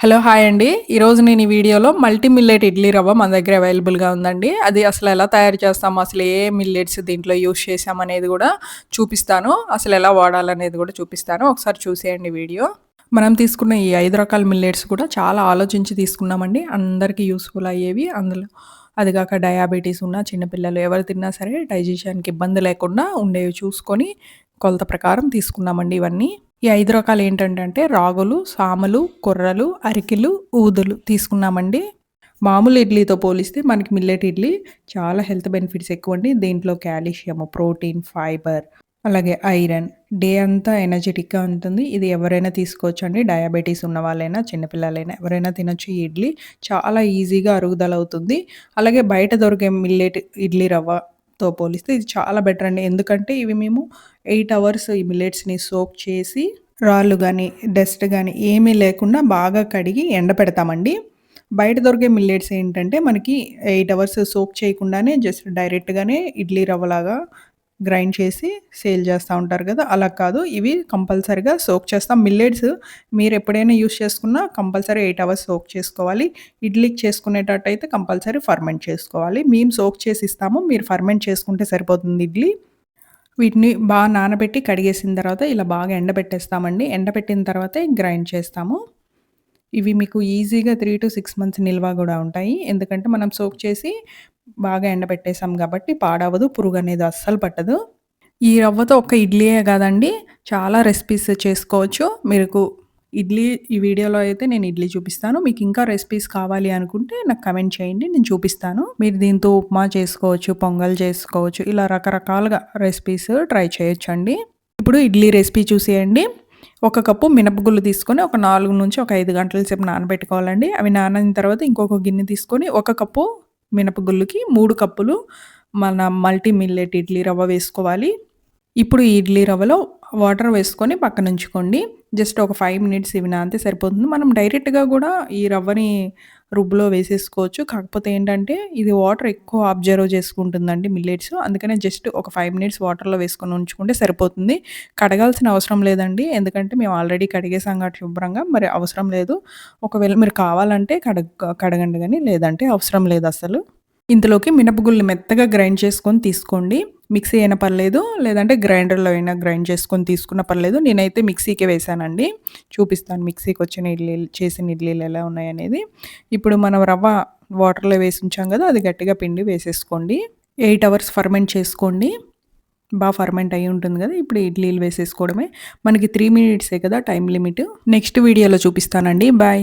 Hello! Hi అండి. ఈరోజు నేను ఈ వీడియోలో మల్టీ మిల్లెట్ ఇడ్లీ రవ్వ మన దగ్గర అవైలబుల్‌గా ఉందండి. అది అసలు ఎలా తయారు చేస్తాము, అసలు ఏ మిల్లెట్స్ దీంట్లో యూజ్ చేశామనేది గూడా చూపిస్తాను. అసలు ఎలా వాడాలనేది గూడా చూపిస్తాను. ఒకసారి చూసేయండి వీడియో. మనం తీసుకున్న ఈ 5 రకాల మిల్లెట్స్ కూడా చాలా ఆలోచించి తీసుకున్నామండి. అందరికీ యూజ్‌ఫుల్ అయ్యేవి. అందులో అది గాక డయాబెటీస్ ఉన్న చిన్న పిల్లలు ఎవరు తిన్నా సరే డైజెషన్‌కి ఇబ్బంది లేకుండా ఉండేవి చూసుకొని కొలత ప్రకారం తీసుకున్నామండి ఇవన్నీ. ఈ 5 రకాలేంటంటే రాగులు, సామలు, కొర్రలు, అరికెలు, ఊదలు తీసుకున్నామండి. మామూలు ఇడ్లీతో పోలిస్తే మనకి మిల్లెట్ ఇడ్లీ చాలా హెల్త్ బెనిఫిట్స్ ఎక్కువండి. దీంట్లో కాల్షియము, ప్రోటీన్, ఫైబర్ అలాగే ఐరన్ డే అంతా ఎనర్జిటిక్‌గా ఉంటుంది. ఇది ఎవరైనా తీసుకోవచ్చండి. డయాబెటీస్ ఉన్నవాళ్ళైనా, చిన్నపిల్లలైనా ఎవరైనా తినొచ్చు ఈ ఇడ్లీ. చాలా ఈజీగా అరుగుదల అవుతుంది. అలాగే బయట దొరికే మిల్లెట్ ఇడ్లీ రవ్వతో పోలిస్తే ఇది చాలా బెటర్ అండి. ఎందుకంటే ఇవి మేము 8 అవర్స్ ఈ మిల్లెట్స్‌ని సోక్ చేసి రాళ్ళు గానీ, డస్ట్ గానీ ఏమీ లేకుండా బాగా కడిగి ఎండపెడతామండి. బయట దొరికే మిల్లెట్స్ ఏంటంటే మనకి 8 అవర్స్ సోక్ చేయకుండానే జస్ట్ డైరెక్ట్‌గానే ఇడ్లీ రవ్వలాగా గ్రైండ్ చేసి సేల్ చేస్తా ఉంటారు గదా! అలా కాదు. ఇవి కంపల్సరీగా సోక్ చేస్తాం. మిల్లెట్స్ మీరెప్పుడైనా యూజ్ చేసుకున్నా కంపల్సరీ 8 అవర్స్ సోక్ చేసుకోవాలి. ఇడ్లీకి చేసుకునేటట్టయితే కంపల్సరీ ఫర్మెంట్ చేసుకోవాలి. మేము సోక్ చేసి ఇస్తాము. మీరు ఫర్మెంట్ చేసుకుంటే సరిపోతుంది ఇడ్లీ. వీటిని బాగా నానబెట్టి కడిగేసిన తర్వాత ఇలా బాగా ఎండబెట్టేస్తామండి. ఎండబెట్టిన తర్వాతే గ్రైండ్ చేస్తాము. ఇవి మీకు ఈజీగా 3-6 మంత్స్ నిల్వ గూడా ఉంటాయి. ఎందుకంటే మనం సోక్ చేసి బాగా ఎండబెట్టేసాం గాబట్టి పాడవదు. పురుగనేది అస్సలు పట్టదు. ఈ రవ్వతో ఒక్క ఇడ్లీయే గాదండి, చాలా రెసిపీస్ చేసుకోవచ్చు. మీకు ఈ వీడియోలో అయితే నేను ఇడ్లీ చూపిస్తాను. మీకింకా రెసిపీస్ కావాలి అనుకుంటే నాకు కమెంట్ చేయండి. నేను చూపిస్తాను. మీరు దీంతో ఉప్మా చేసుకోవచ్చు, పొంగల్ చేసుకోవచ్చు. ఇలా రకరకాలుగా రెసిపీస్ ట్రై చేయొచ్చండి. ఇప్పుడు ఇడ్లీ రెసిపీ చూసేయండి. ఒక కప్పు మినపగుళ్ళు తీసుకొని ఒక 4-5 గంటల సేపు నానబెట్టుకోవాలండి. అవి నానిన తర్వాత ఇంకొక గిన్నె తీసుకొని ఒక కప్పు మినపగుళ్ళుకి 3 కప్పులు మన మల్టీ మిల్లెట్ ఇడ్లీ రవ్వ వేసుకోవాలి. ఇప్పుడు ఈ ఇడ్లీ రవ్వలో వాటర్ వేసుకొని పక్కనుంచుకోండి. జస్ట్ ఒక 5 మినిట్స్ ఇవి నానితే సరిపోతుంది. మనం డైరెక్ట్‌గా గూడా ఈ రవ్వని రుబ్బులో వేసేసుకోవచ్చు. కాకపోతే ఏంటంటే ఇది వాటర్ ఎక్కువ అబ్జర్వ్ చేసుకుంటుందండి మిల్లెట్స్. అందుకనే జస్ట్ ఒక 5 మినిట్స్ వాటర్‌లో వేసుకొని ఉంచుకుంటే సరిపోతుంది. కడగాల్సిన అవసరం లేదండి. ఎందుకంటే మేము ఆల్రెడీ కడిగేసాం కాబట్టి శుభ్రంగా మరి అవసరం లేదు. ఒకవేళ మీరు కావాలంటే కడగండి గానీ లేదంటే అవసరం లేదసలు. ఇందులోకి మినపగుళ్ళు మెత్తగా గ్రైండ్ చేసుకొని తీసుకోండి. మిక్సీ అయినా పర్లేదు, లేదంటే గ్రైండర్‌లో అయినా గ్రైండ్ చేసుకొని తీసుకున్నా పర్లేదు. నేనైతే మిక్సీకే వేశానండి. చూపిస్తాను మిక్సీకొచ్చిన చేసిన ఇడ్లీలు ఎలా ఉన్నాయనేది. ఇప్పుడు మనం రవ్వ వాటర్‌లో వేసి ఉంచాం గదా! అది గట్టిగా పిండి వేసేసుకోండి. 8 అవర్స్ ఫర్మెంట్ చేసుకోండి. ఫర్మెంట్ అయ్యి ఉంటుంది గదా! ఇప్పుడు ఇడ్లీలు వేసేసుకోవడమే. మనకి 3 మినిట్సే కదా టైమ్ లిమిట్. నెక్స్ట్ వీడియోలో చూపిస్తానండి. బాయ్.